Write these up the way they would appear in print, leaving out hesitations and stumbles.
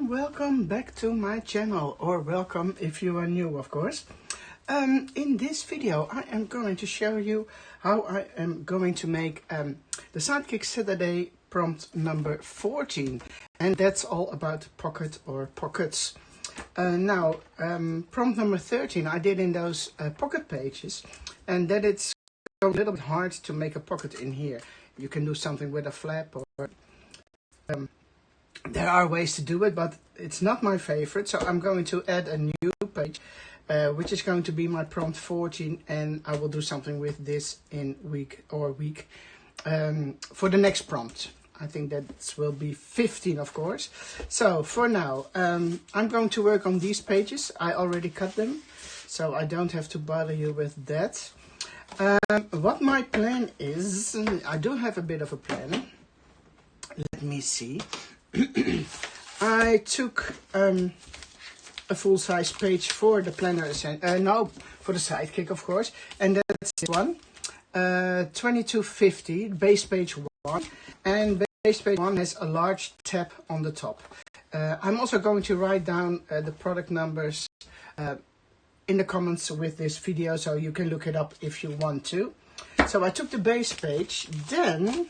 welcome back to my channel, or welcome if you are new, of course. In this video I am going to show you how I am going to make the Sidekick Saturday prompt number 14, and that's all about pocket or pockets. Now prompt number 13 I did in those pocket pages, and that it's a little bit hard to make a pocket in here. You can do something with a flap, or there are ways to do it, but it's not my favorite, so I'm going to add a new page, which is going to be my prompt 14, and I will do something with this in week for the next prompt. I think that will be 15, of course. So for now, I'm going to work on these pages. I already cut them, so I don't have to bother you with that. What my plan is, I do have a bit of a plan. Let me see. I took a full-size page for the planner, for the Sidekick, of course, and that's this one, 2250, base page 1, and base page 1 has a large tab on the top. I'm also going to write down the product numbers in the comments with this video, so you can look it up if you want to. So I took the base page, then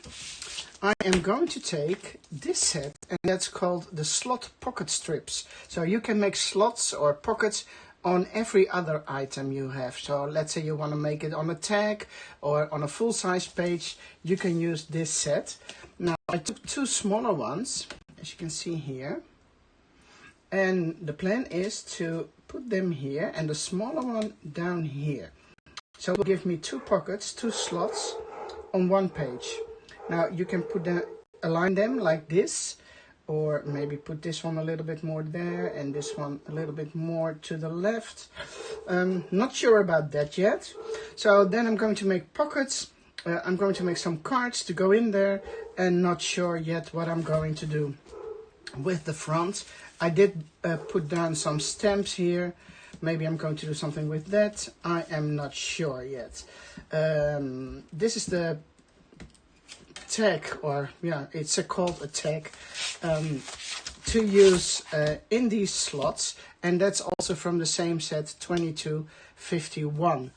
I am going to take this set, and that's called the slot pocket strips. So you can make slots or pockets on every other item you have. So let's say you want to make it on a tag or on a full-size page, you can use this set. Now I took two smaller ones, as you can see here, and the plan is to put them here and the smaller one down here. So it will give me two pockets, two slots on one page. Now you can align them like this, or maybe put this one a little bit more there and this one a little bit more to the left. Not sure about that yet. So then I'm going to make pockets. I'm going to make some cards to go in there, and not sure yet what I'm going to do with the front. I did put down some stamps here. Maybe I'm going to do something with that. I am not sure yet. This is the tag, or yeah, it's called a tag, to use in these slots, and that's also from the same set, 2251.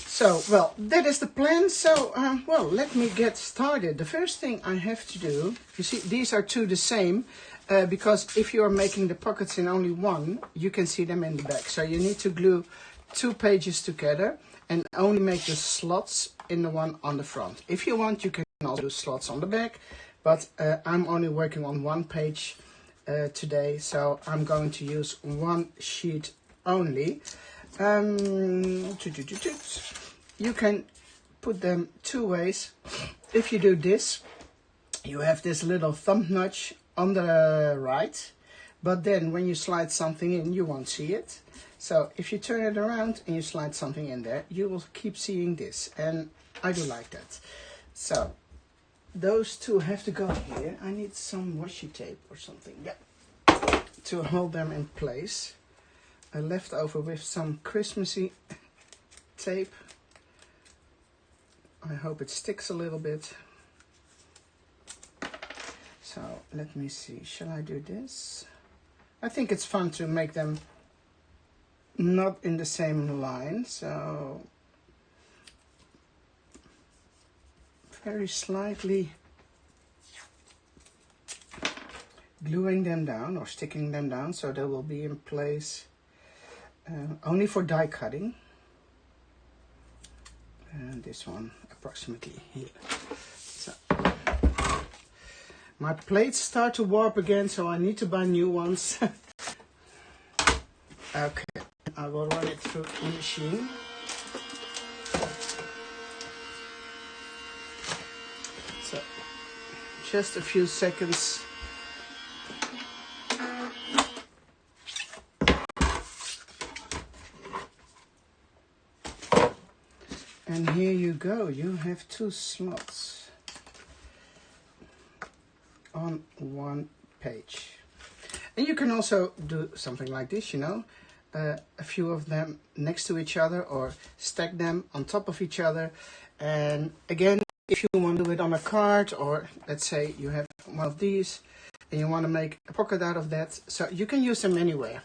So, well, that is the plan. So, well, let me get started. The first thing I have to do, you see, these are two the same, because if you are making the pockets in only one, you can see them in the back. So you need to glue two pages together and only make the slots in the one on the front. If you want, you can also do slots on the back, but I'm only working on one page today, so I'm going to use one sheet only. You can put them two ways. If you do this, you have this little thumb notch on the right, but then when you slide something in, you won't see it. So if you turn it around and you slide something in there, you will keep seeing this, and I do like that. So those two have to go here. I need some washi tape or something, yeah, to hold them in place. I left over with some Christmassy tape. I hope it sticks a little bit. So let me see, shall I do this? I think it's fun to make them not in the same line, so very slightly gluing them down or sticking them down so they will be in place only for die cutting. And this one approximately here. So my plates start to warp again, so I need to buy new ones. Okay, I will run it through the machine. So just a few seconds. And here you go, you have two slots on one page. And you can also do something like this, you know, a few of them next to each other, or stack them on top of each other. And again, if you want to do it on a card, or let's say you have one of these and you want to make a pocket out of that, so you can use them anywhere.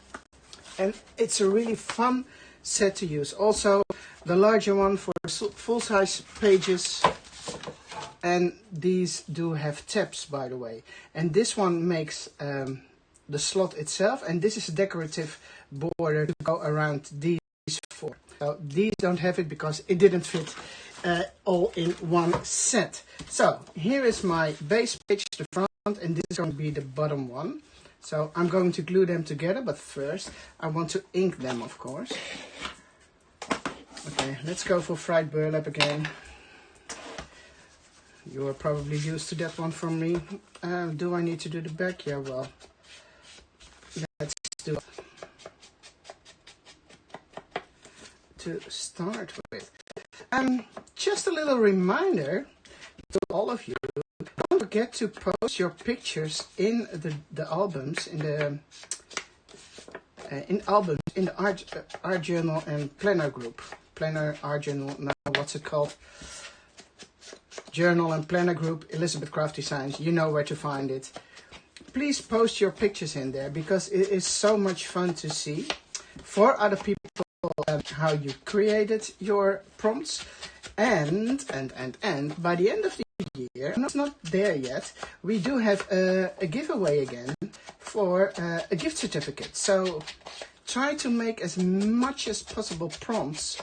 And it's a really fun set to use. Also, the larger one for full-size pages. And these do have tabs, by the way. And this one makes the slot itself, and this is a decorative border to go around these four. So these don't have it because it didn't fit all in one set. So here is my base page, the front, and this is going to be the bottom one. So I'm going to glue them together, but first I want to ink them, of course. Okay, let's go for fried burlap again. You are probably used to that one from me. Do I need to do the back? Yeah, well, let's do it. To start with. Just a little reminder to all of you, don't forget to post your pictures in the albums, in the art journal and planner group. Planner, art journal, now what's it called? Journal and planner group, Elizabeth Craft Designs. You know where to find it. Please post your pictures in there because it is so much fun to see for other people how you created your prompts. And by the end of the year, and it's not there yet, we do have a giveaway again for a gift certificate. So try to make as much as possible prompts,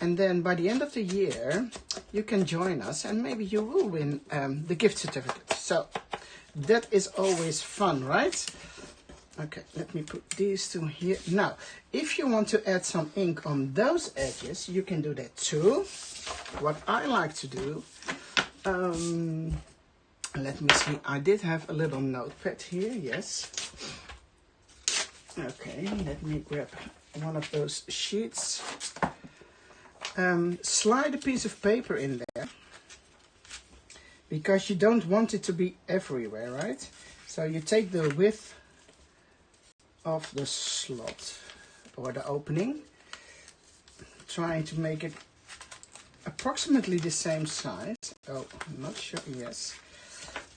and then by the end of the year you can join us and maybe you will win the gift certificate. So that is always fun, right? Okay, let me put these two here. Now, if you want to add some ink on those edges, you can do that too. What I like to do, let me see, I did have a little notepad here, yes. Okay, let me grab one of those sheets. Slide a piece of paper in there, because you don't want it to be everywhere, right? So you take the width of the slot or the opening, trying to make it approximately the same size. Oh, I'm not sure, yes.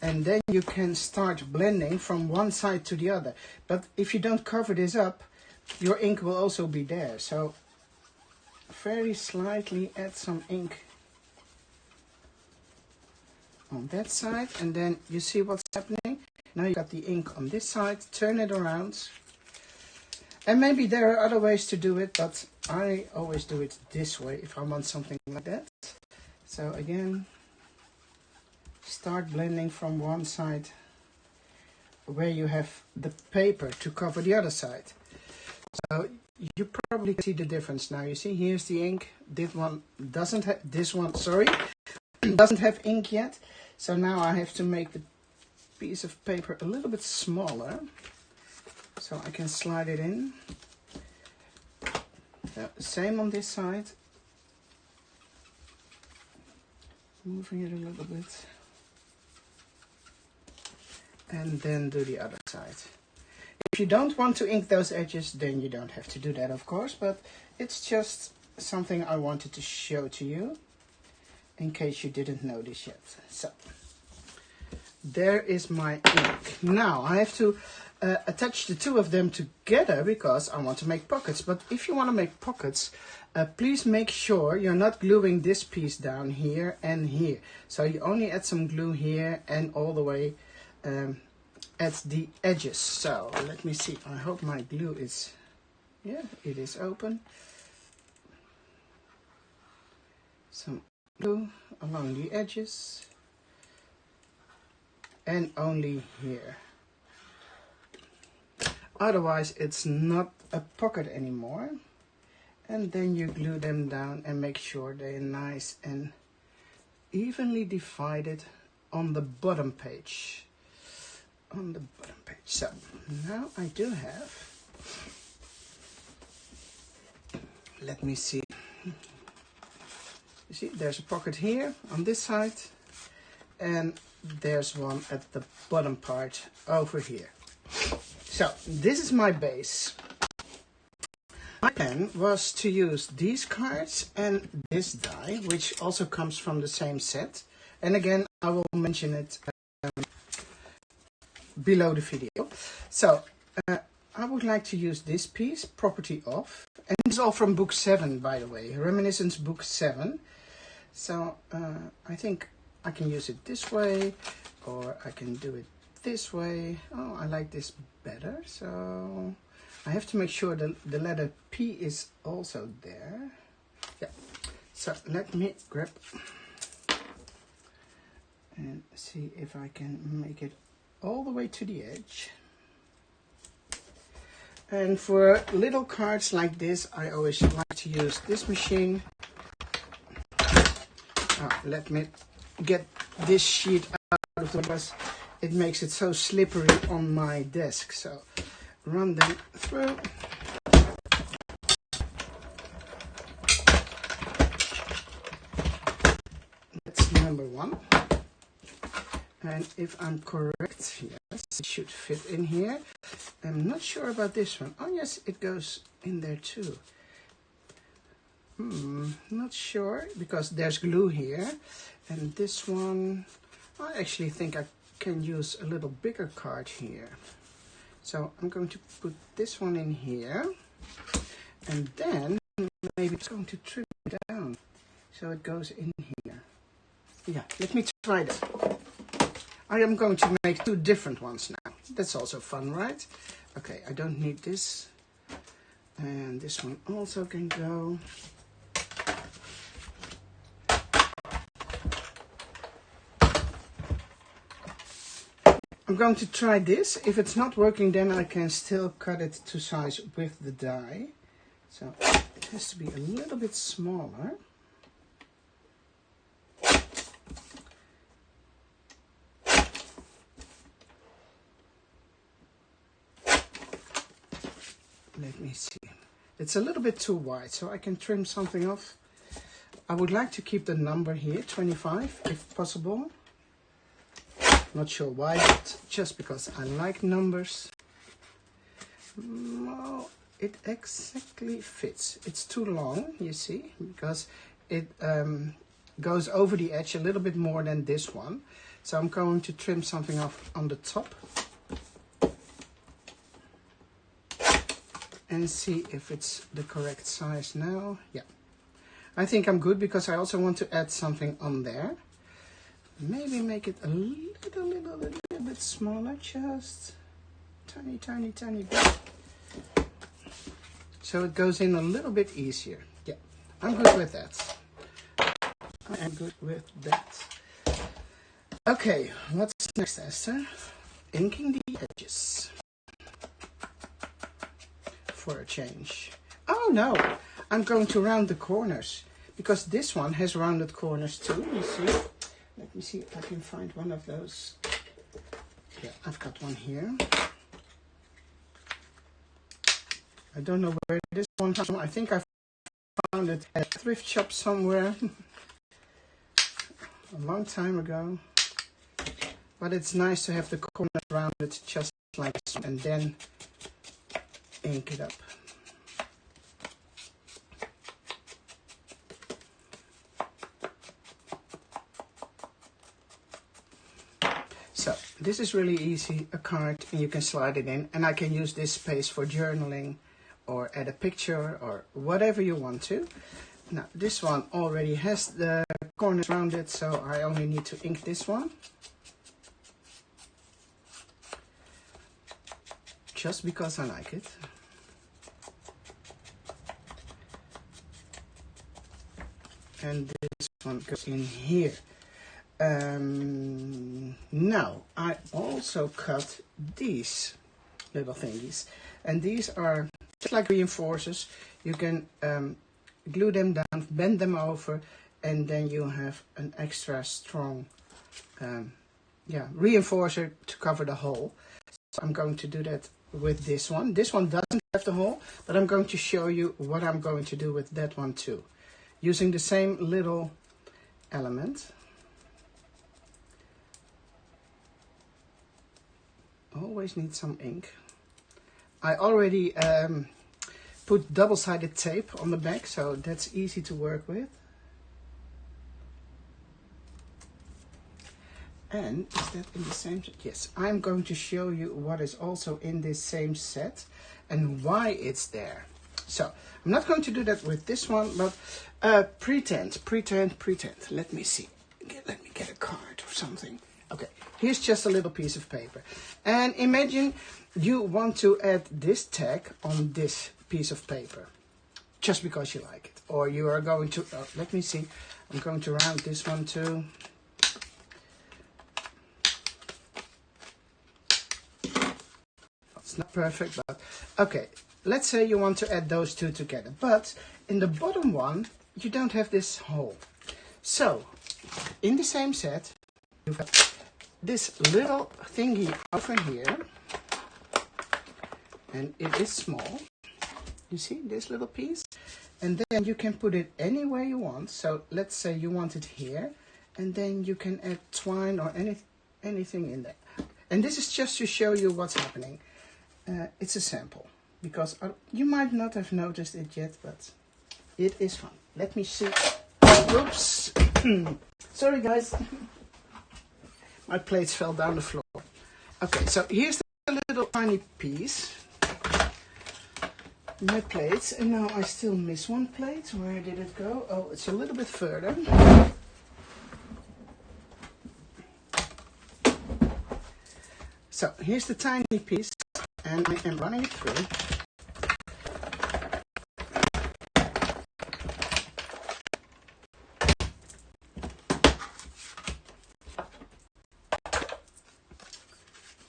And then you can start blending from one side to the other. But if you don't cover this up, your ink will also be there. So very slightly add some ink on that side, and then you see what's happening. Now you got the ink on this side, turn it around. And maybe there are other ways to do it, but I always do it this way if I want something like that. So again, start blending from one side where you have the paper to cover the other side. So you probably see the difference now. You see, here's the ink. This one doesn't have, doesn't have ink yet. So now I have to make the piece of paper a little bit smaller, so I can slide it in. So, same on this side. Moving it a little bit. And then do the other side. If you don't want to ink those edges, then you don't have to do that, of course, but it's just something I wanted to show to you in case you didn't know this yet. So there is my ink. Now I have to attach the two of them together because I want to make pockets. But if you want to make pockets, please make sure you're not gluing this piece down here and here. So you only add some glue here and all the way at the edges. So let me see, I hope my glue is, yeah, it is open. Some glue along the edges and only here. Otherwise it's not a pocket anymore. And then you glue them down and make sure they're nice and evenly divided on the bottom page. On the bottom page. So now I do have, let me see. You see, there's a pocket here on this side, and there's one at the bottom part over here. So this is my base. My plan was to use these cards and this die, which also comes from the same set. And again, I will mention it below the video. So I would like to use this piece, Property Of, and it's all from book 7, by the way, Reminiscence book 7. So I think I can use it this way, or I can do it this way. Oh, I like this better. So I have to make sure the letter P is also there. Yeah. So let me grab and see if I can make it all the way to the edge. And for little cards like this, I always like to use this machine. Let me get this sheet out of the bus. It makes it so slippery on my desk. So run them through. That's number 1. And if I'm correct, yes, it should fit in here. I'm not sure about this one. Oh yes, it goes in there too. Not sure, because there's glue here. And this one, I actually think I can use a little bigger card here. So I'm going to put this one in here. And then maybe it's going to trim it down. So it goes in here. Yeah, let me try that. I am going to make 2 different ones now. That's also fun, right? Okay, I don't need this. And this one also can go. I'm going to try this. If it's not working, then I can still cut it to size with the die. So it has to be a little bit smaller. Let me see. It's a little bit too wide, so I can trim something off. I would like to keep the number here, 25, if possible. Not sure why, but just because I like numbers. Well, it exactly fits. It's too long, you see, because it goes over the edge a little bit more than this one. So I'm going to trim something off on the top. And see if it's the correct size now. Yeah, I think I'm good, because I also want to add something on there. Maybe make it a little bit smaller, just tiny bit. So it goes in a little bit easier. Yeah, I'm good with that. I am good with that. Okay, what's next, Esther? Inking the edges. For a change. Oh no, I'm going to round the corners, because this one has rounded corners too, you see. Let me see if I can find one of those. Yeah, I've got one here. I don't know where this one comes from. I think I found it at a thrift shop somewhere a long time ago. But it's nice to have the corners rounded just like this, and then ink it up. So this is really easy, a card, and you can slide it in, and I can use this space for journaling or add a picture or whatever you want to. Now this one already has the corners rounded, so I only need to ink this one. Just because I like it. And this one goes in here. Now I also cut these little thingies, and these are just like reinforcers. You can glue them down, bend them over, and then you have an extra strong reinforcer to cover the hole. So I'm going to do that with this one. This one doesn't have the hole, but I'm going to show you what I'm going to do with that one too, using the same little element. Always need some ink. I already put double-sided tape on the back, so that's easy to work with. And is that in the same set? Yes, I'm going to show you what is also in this same set and why it's there. So I'm not going to do that with this one, but pretend. Let me see. Let me get a card or something. Okay, here's just a little piece of paper. And imagine you want to add this tag on this piece of paper, just because you like it. Or you are going to, let me see, I'm going to round this one too. It's not perfect, but okay. Let's say you want to add those two together, but in the bottom one, you don't have this hole. So, in the same set, you've got this little thingy over here, and it is small. You see this little piece? And then you can put it anywhere you want. So, let's say you want it here, and then you can add twine or anything in there. And this is just to show you what's happening. It's a sample, because you might not have noticed it yet, but it is fun. Let me see. Oops. Sorry, guys. My plates fell down the floor. Okay, so here's the little tiny piece. My plates, and now I still miss one plate. Where did it go? Oh, it's a little bit further. So here's the tiny piece, and I am running it through.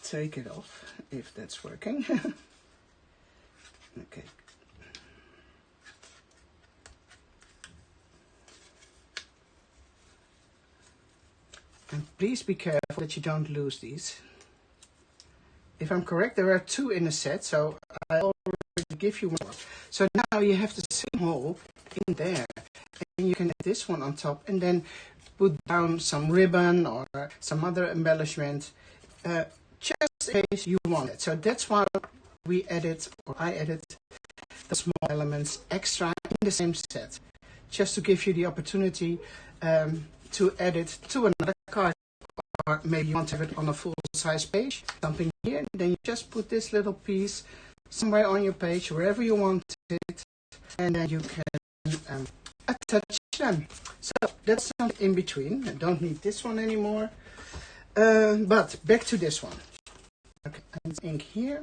Take it off, if that's working. Okay. And please be careful that you don't lose these. If I'm correct, there are two in a set, so I already give you more. So now you have the same hole in there. And you can add this one on top and then put down some ribbon or some other embellishment. Just in case you want it. So that's why we added, or I added, the small elements extra in the same set. Just to give you the opportunity to add it to another card. Or maybe you want to have it on a full-size page, something here. Then you just put this little piece somewhere on your page, wherever you want it. And then you can attach them. So that's something in between. I don't need this one anymore. But back to this one. Okay, and ink here,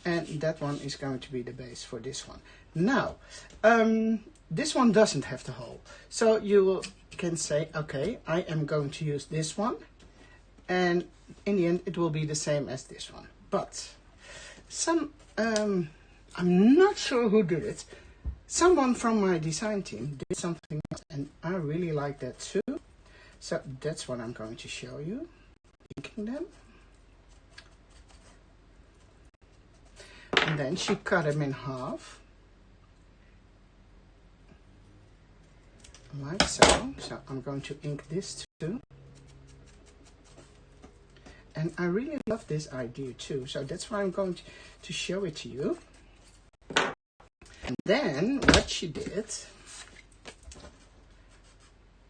and that one is going to be the base for this one. Now, this one doesn't have the hole, so you can say, okay, I am going to use this one, and in the end it will be the same as this one. But I'm not sure who did it. Someone from my design team did something else, and I really like that too. So that's what I'm going to show you. Inking them. And then she cut them in half. Like so. So I'm going to ink this too. And I really love this idea too. So that's why I'm going to show it to you. And then what she did,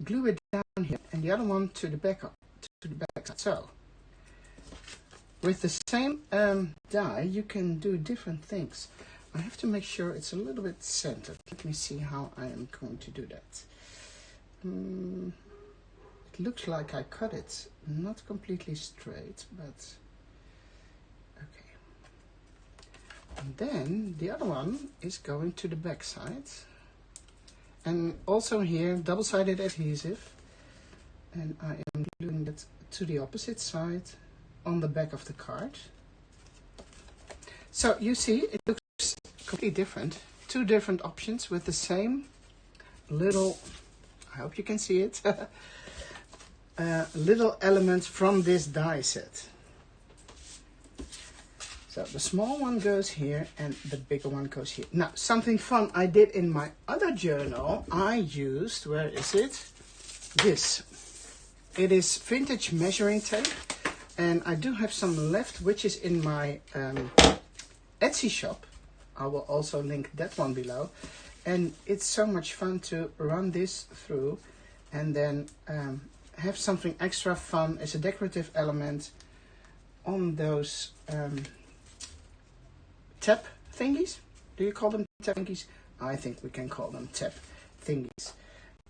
glue it down here and the other one to the back side. So with the same die, you can do different things. I have to make sure it's a little bit centered. Let me see how I am going to do that. It looks like I cut it not completely straight, but okay. And then the other one is going to the back side. And also here, double-sided adhesive. And I am gluing that to the opposite side on the back of the card. So you see, it looks completely different. Two different options with the same little, I hope you can see it, little elements from this die set. So the small one goes here and the bigger one goes here. Now, something fun I did in my other journal, I used, where is it? This. It is vintage measuring tape. And I do have some left, which is in my Etsy shop. I will also link that one below. And it's so much fun to run this through and then have something extra fun as a decorative element on those tap thingies. Do you call them tap thingies? I think we can call them tap thingies.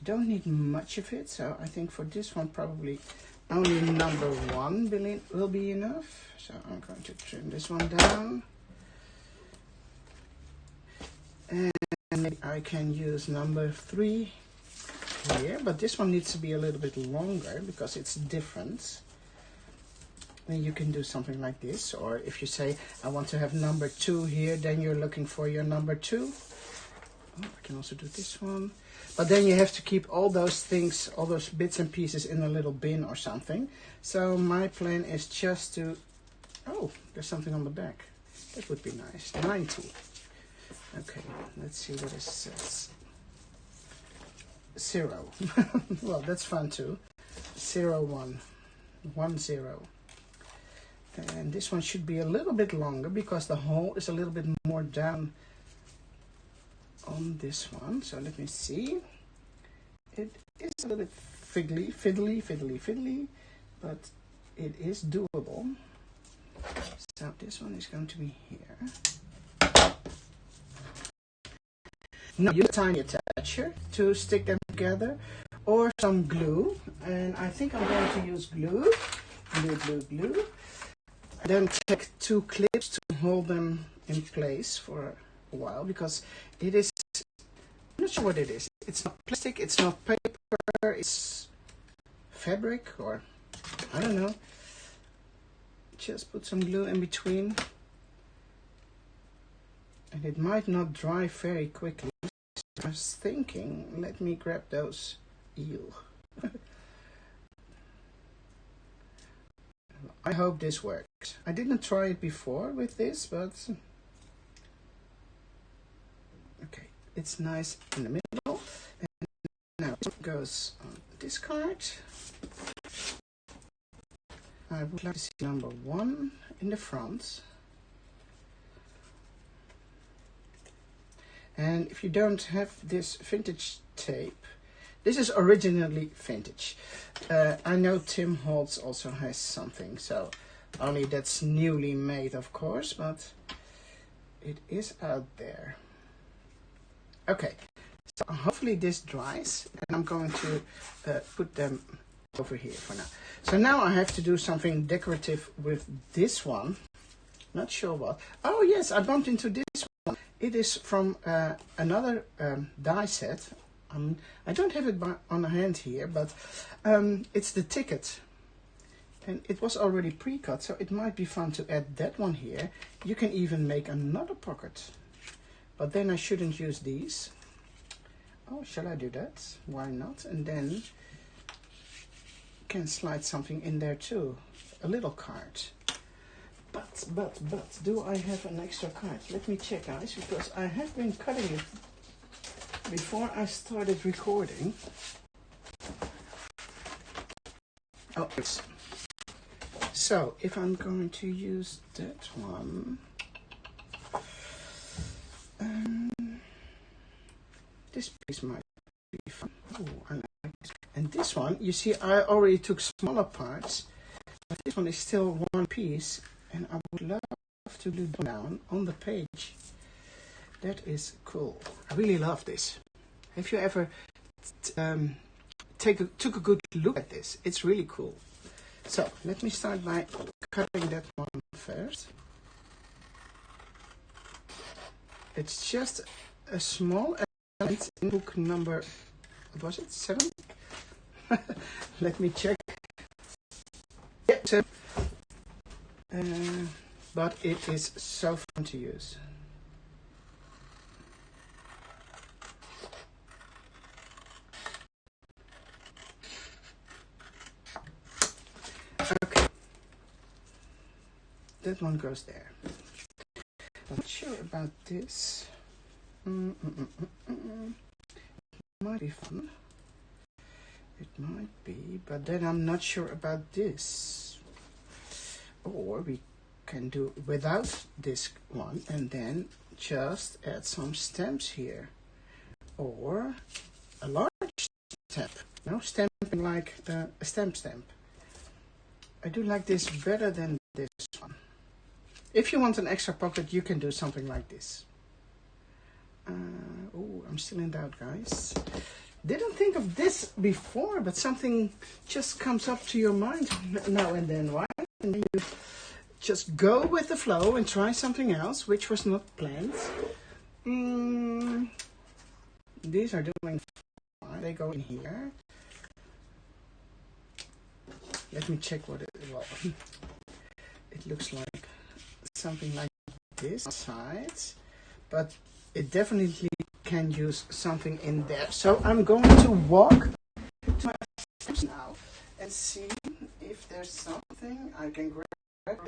Don't need much of it, so I think for this one probably only number 1 will be enough. So I'm going to trim this one down. And maybe I can use number 3 here, but this one needs to be a little bit longer because it's different. Then you can do something like this, or if you say I want to have number 2 here, then you're looking for your number 2. Oh, I can also do this one. But then you have to keep all those things, all those bits and pieces in a little bin or something. So my plan is just to... Oh, there's something on the back. That would be nice. 90. Okay, let's see what it says. 0. Well, that's fun too. 0, 1. 1, 0. And this one should be a little bit longer because the hole is a little bit more down on this one. So let me see. It is a little bit fiddly, but it is doable. So this one is going to be here. Now use a tiny attacher to stick them together, or some glue. And I think I'm going to use glue. Glue. Then take 2 clips to hold them in place for a while, because it is, I'm not sure what it is. It's not plastic, it's not paper, it's fabric, or I don't know. Just put some glue in between. And it might not dry very quickly. I was thinking, let me grab those eel. I hope this works. I didn't try it before with this, but okay, it's nice in the middle. And now it goes on this card. I would like to see number 1 in the front. And if you don't have this vintage tape, this is originally vintage. I know Tim Holtz also has something, so only that's newly made, of course, but it is out there. Okay, so hopefully this dries, and I'm going to put them over here for now. So now I have to do something decorative with this one. Not sure what. Oh yes, I bumped into this one. It is from another die set. I don't have it on hand here, but it's the ticket. And it was already pre-cut, so it might be fun to add that one here. You can even make another pocket. But then I shouldn't use these. Oh, shall I do that? Why not? And then you can slide something in there too. A little card. But, do I have an extra card? Let me check, guys, because I have been cutting it before I started recording. Oh, yes. So, if I'm going to use that one, this piece might be fun. Oh, I like this. And this one, you see, I already took smaller parts, but this one is still one piece, and I would love to glue down on the page. That is cool. I really love this. Have you ever took a good look at this? It's really cool. So let me start by cutting that one first. It's just a small element in book number, what was it, 7? Let me check. Yep, 7. But it is so fun to use. Okay, that one goes there. I'm not sure about this. It might be fun. It might be, but then I'm not sure about this. Or we can do without this one and then just add some stamps here. Or a large stamp. No, stamping like a stamp. I do like this better than this one. If you want an extra pocket, you can do something like this. Oh, I'm still in doubt, guys. Didn't think of this before, but something just comes up to your mind now and then, right? And you just go with the flow and try something else, which was not planned. These are doing fine. They go in here. Let me check what it was. It looks like something like this side, but it definitely can use something in there. So I'm going to walk to my steps now and see if there's something I can grab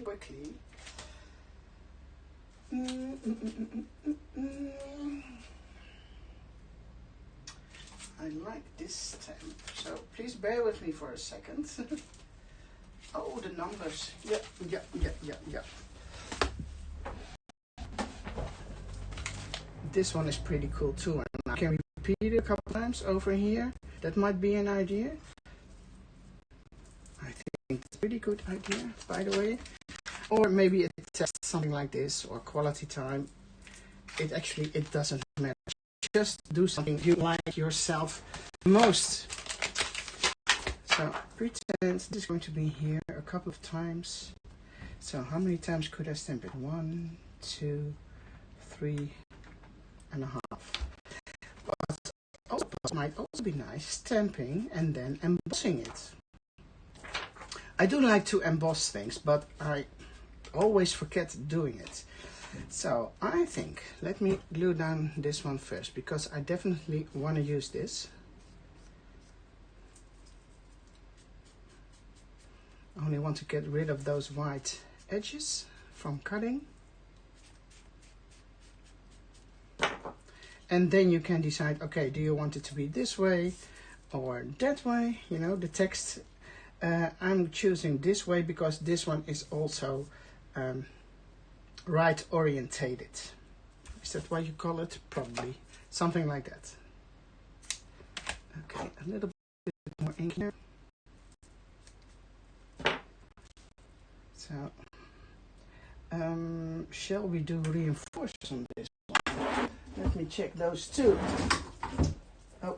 quickly. I like this stamp, so please bear with me for a second. Oh, the numbers. Yeah. This one is pretty cool too, and I can repeat it a couple times over here. That might be an idea. I think it's a pretty good idea, by the way. Or maybe it says something like this, or quality time. It doesn't matter. Just do something you like yourself most. So pretend this is going to be here a couple of times. So how many times could I stamp it? 1, 2, 3 and a half. But also might also be nice stamping and then embossing it. I do like to emboss things, but I always forget doing it. So I think, let me glue down this one first, because I definitely want to use this. I only want to get rid of those white edges from cutting. And then you can decide, okay, do you want it to be this way or that way? You know, the text, I'm choosing this way because this one is also right orientated. Is that what you call it? Probably something like that. Okay, a little bit more ink here. So shall we do reinforcements on this one? Let me check those too. Oh.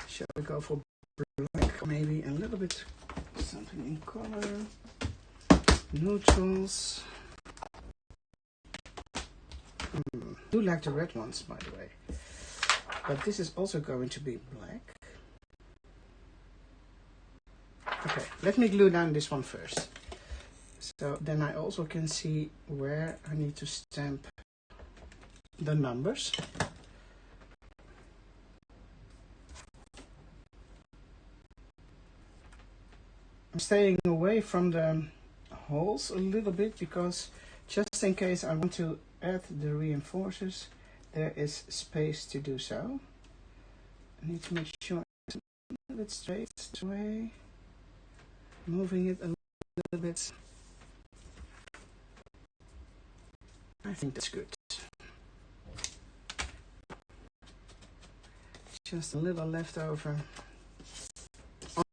Shall we go for black? Maybe a little bit something in color. Neutrals. I do like the red ones, by the way. But this is also going to be black. Okay, let me glue down this one first. So then I also can see where I need to stamp the numbers. I'm staying away from the holes a little bit because just in case I want to add the reinforcers, there is space to do so. I need to make sure it's a little bit straight this way. Moving it a little bit. I think that's good. Just a little left over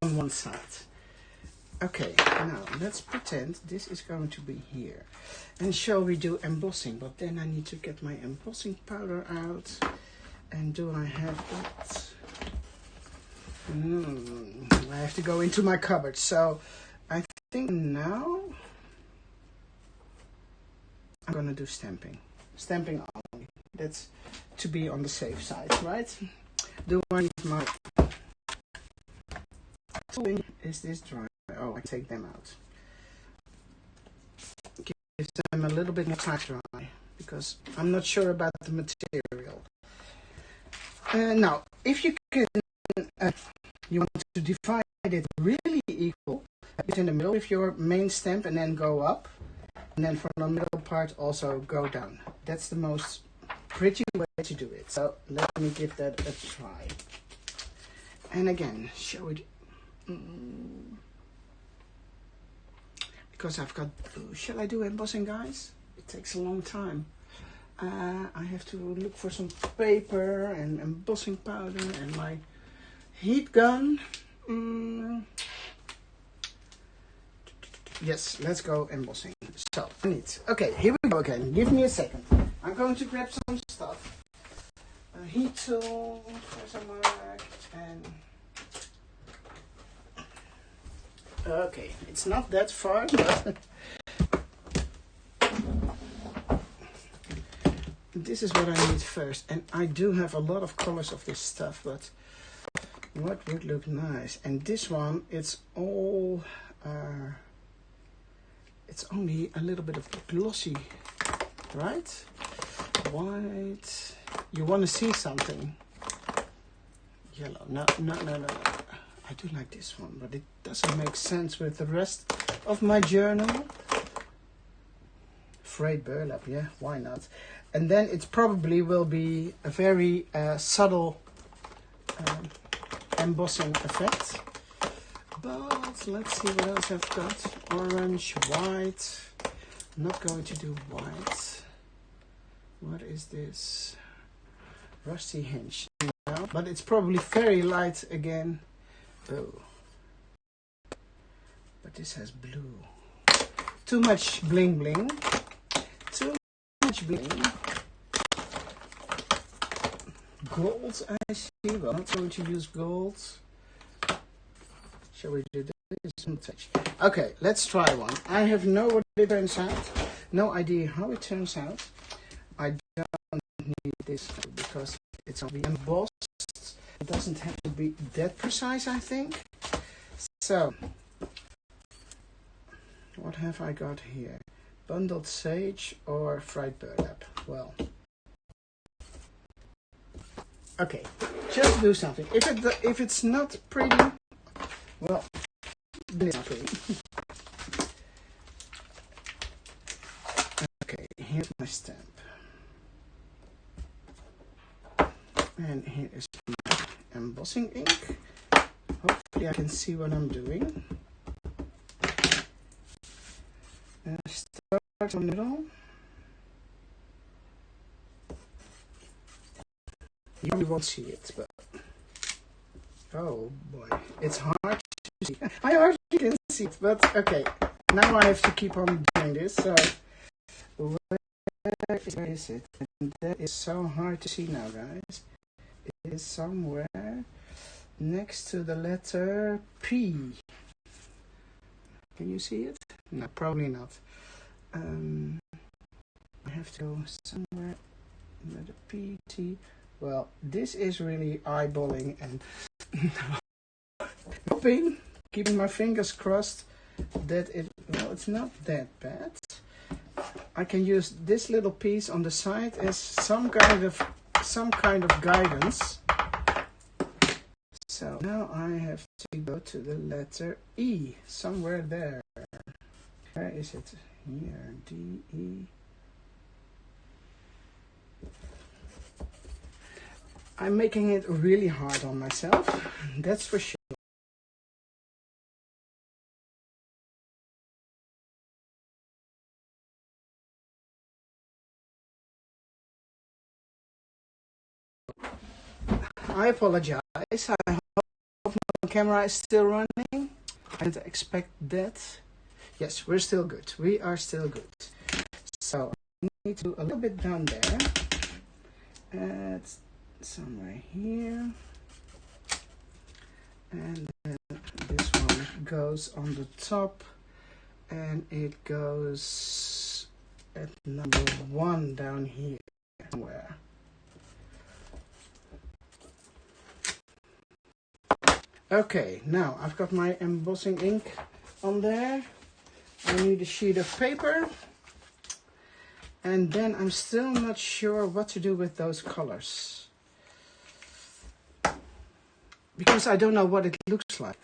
on one side. Okay, now let's pretend this is going to be here. And shall we do embossing? But then I need to get my embossing powder out. And do I have it? I have to go into my cupboard. So I think now I'm gonna do stamping. Stamping only. That's to be on the safe side, right? Do I need my tooling? Is this dry? Oh, I take them out. Give them a little bit more time to dry because I'm not sure about the material. Now, if you can, you want to divide it really equal, put it in the middle with your main stamp and then go up, and then for the middle part also go down. That's the most pretty way to do it. So let me give that a try. And again, show it. Because I've got, shall I do embossing, guys? It takes a long time. I have to look for some paper and embossing powder and my heat gun. Yes, let's go embossing. So, I need. Okay, here we go again. Give me a second. I'm going to grab some stuff. A heat tool, there's a mark, and. Okay, it's not that far, but. This is what I need first, and I do have a lot of colors of this stuff, but what would look nice? And this one, it's all, it's only a little bit of glossy, right? White. You want to see something? Yellow. No. I do like this one, but it doesn't make sense with the rest of my journal. Frayed burlap, yeah, why not? And then it probably will be a very subtle embossing effect. But let's see what else I've got. Orange, white. I'm not going to do white. What is this? Rusty hinge. No, but it's probably very light again. Oh. But this has blue. Too much bling bling. Bling. Gold, I see. Well, I'm not going to use gold. Shall we do this? Okay, let's try one. I have no idea how it turns out. I don't need this because it's going to be embossed. It doesn't have to be that precise, I think. So, what have I got here? Bundled sage or fried burlap? Well, okay, just do something. If it's not pretty, well, then it's not pretty. Okay, here's my stamp, and here is my embossing ink. Hopefully, I can see what I'm doing. Start in the middle. You probably won't see it, but oh boy, it's hard to see. I hardly can see it, but okay. Now I have to keep on doing this. So where is it? And that is so hard to see now, guys. It is somewhere next to the letter P. Can you see it? No, probably not. I have to go somewhere with a PT. Well, this is really eyeballing and hoping, keeping my fingers crossed that it's not that bad. I can use this little piece on the side as some kind of guidance. So now I have to go to the letter E, somewhere there. Where is it? Here, D, E. I'm making it really hard on myself, that's for sure. I apologize. I hope my camera is still running. I didn't expect that. Yes, we're still good. We are still good. So I need to do a little bit down there. Add somewhere here. And then this one goes on the top. And it goes at number 1 down here somewhere. Okay, now I've got my embossing ink on there. I need a sheet of paper. And then I'm still not sure what to do with those colors. Because I don't know what it looks like.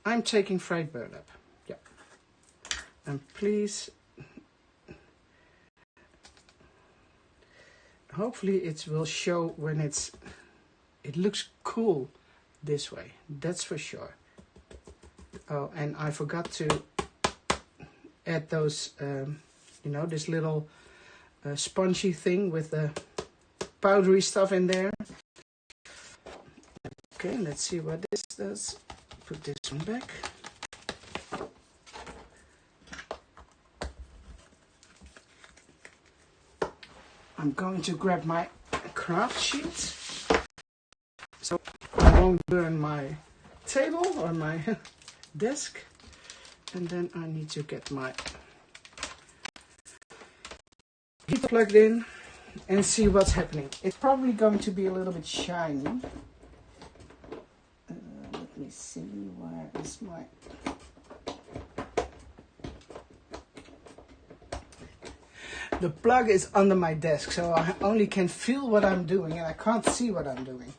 I'm taking fried burlap. Yeah. And please, hopefully it will show when it looks cool this way. That's for sure. Oh, and I forgot to add those, this little spongy thing with the powdery stuff in there. Okay, let's see what this does. Put this one back. I'm going to grab my craft sheet so I won't burn my table or my desk. And then I need to get my heater plugged in and see what's happening. It's probably going to be a little bit shiny. Let me see, where is my... The plug is under my desk, so I only can feel what I'm doing and I can't see what I'm doing.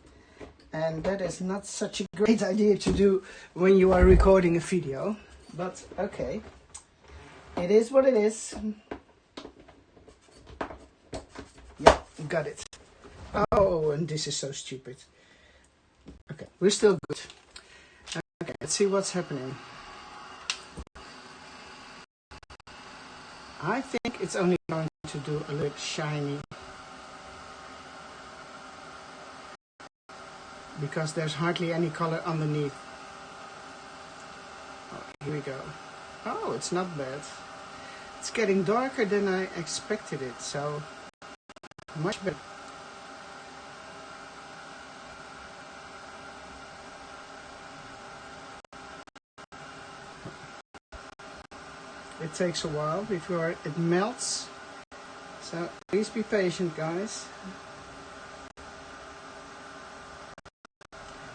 And that is not such a great idea to do when you are recording a video. But okay, it is what it is. Yeah, got it. Oh, and this is so stupid. Okay, we're still good. Okay, let's see what's happening. I think it's only going to do a little shiny. Because there's hardly any color underneath. Oh, here we go. Oh, it's not bad. It's getting darker than I expected it, so much better. It takes a while before it melts, so please be patient, guys.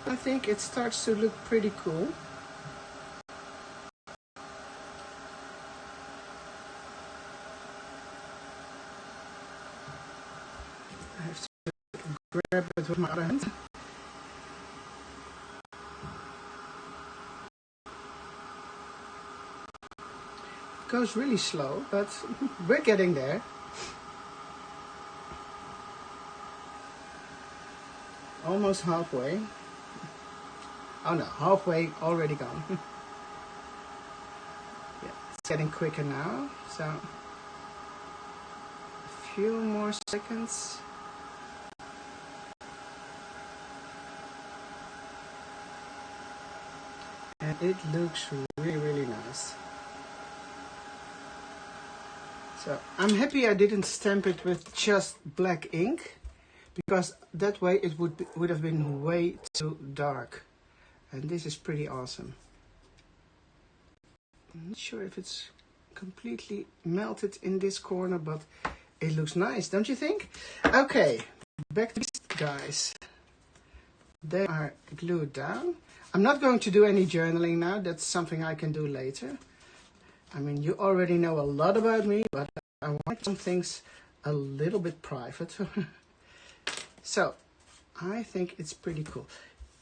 I think it starts to look pretty cool. I have to grab it with my other hand. It goes really slow, but we're getting there. Almost halfway. Oh no, halfway already gone. Yeah, it's getting quicker now, so a few more seconds. And it looks really, really nice. So I'm happy I didn't stamp it with just black ink, because that way it would have been way too dark. And this is pretty awesome. I'm not sure if it's completely melted in this corner, but it looks nice, don't you think? Okay, back to these guys. They are glued down. I'm not going to do any journaling now. That's something I can do later. I mean, you already know a lot about me, but I want some things a little bit private. So, I think it's pretty cool.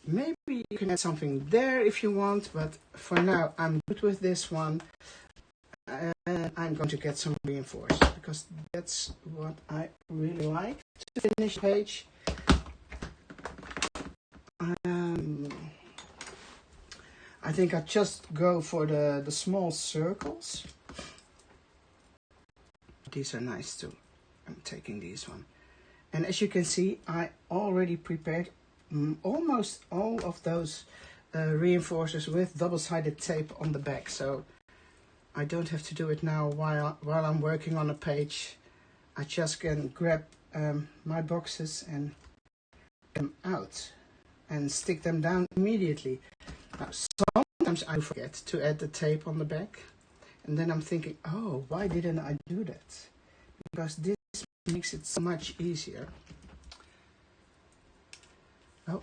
Maybe you can add something there if you want, but for now I'm good with this one. And I'm going to get some reinforced, because that's what I really like to finish the page. I think I just go for the small circles. These are nice too. I'm taking these one. And as you can see, I already prepared almost all of those reinforcers with double-sided tape on the back, so I don't have to do it now while I'm working on a page. I just can grab my boxes and get them out and stick them down immediately. Now, sometimes I forget to add the tape on the back, and then I'm thinking, oh, why didn't I do that? Because this makes it so much easier. Oh.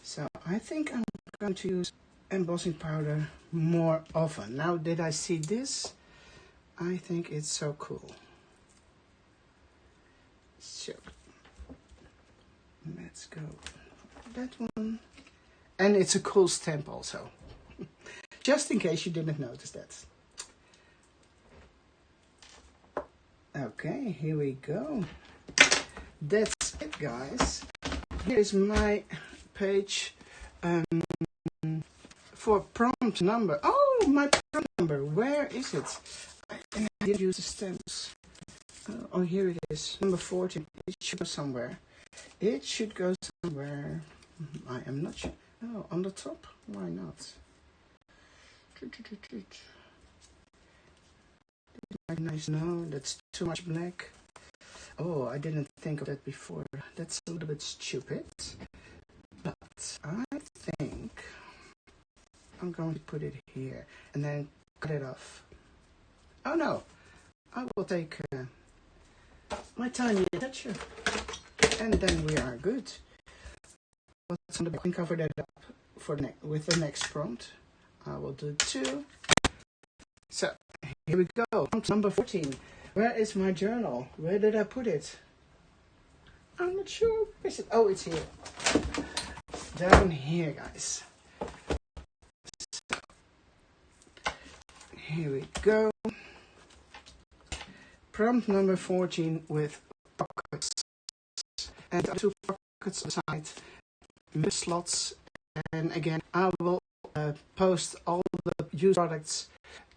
So I think I'm going to use embossing powder more often. Now that I see this, I think it's so cool. So let's go for that one. And it's a cool stamp also. Just in case you didn't notice that. Okay, here we go. That's it, guys. Here's my page for prompt number. Oh, Oh, my prompt number. Where is it? I didn't use the stamps. Oh, here it is. Number 14. It should go somewhere. It should go somewhere. I am not sure. Oh, on the top? Why not? Nice. No, that's too much black. Oh, I didn't think of that before. That's a little bit stupid. But I think I'm going to put it here and then cut it off. Oh no, I will take my tiny etcher and then we are good. What's on the back? I can cover that up for with the next prompt. I will do 2. So here we go. Prompt number 14. Where is my journal? Where did I put it? I'm not sure. Where is it? Oh, it's here. Down here, guys. So, here we go. Prompt number 14 with pockets. And 2 pockets aside, middle slots. And again, I will post all the used products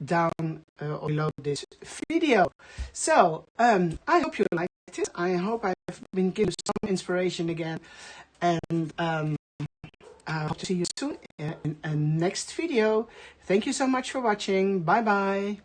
down or below this video. So I hope you liked it. I hope I've been giving you some inspiration again, and I hope to see you soon in a next video. Thank you so much for watching. Bye bye.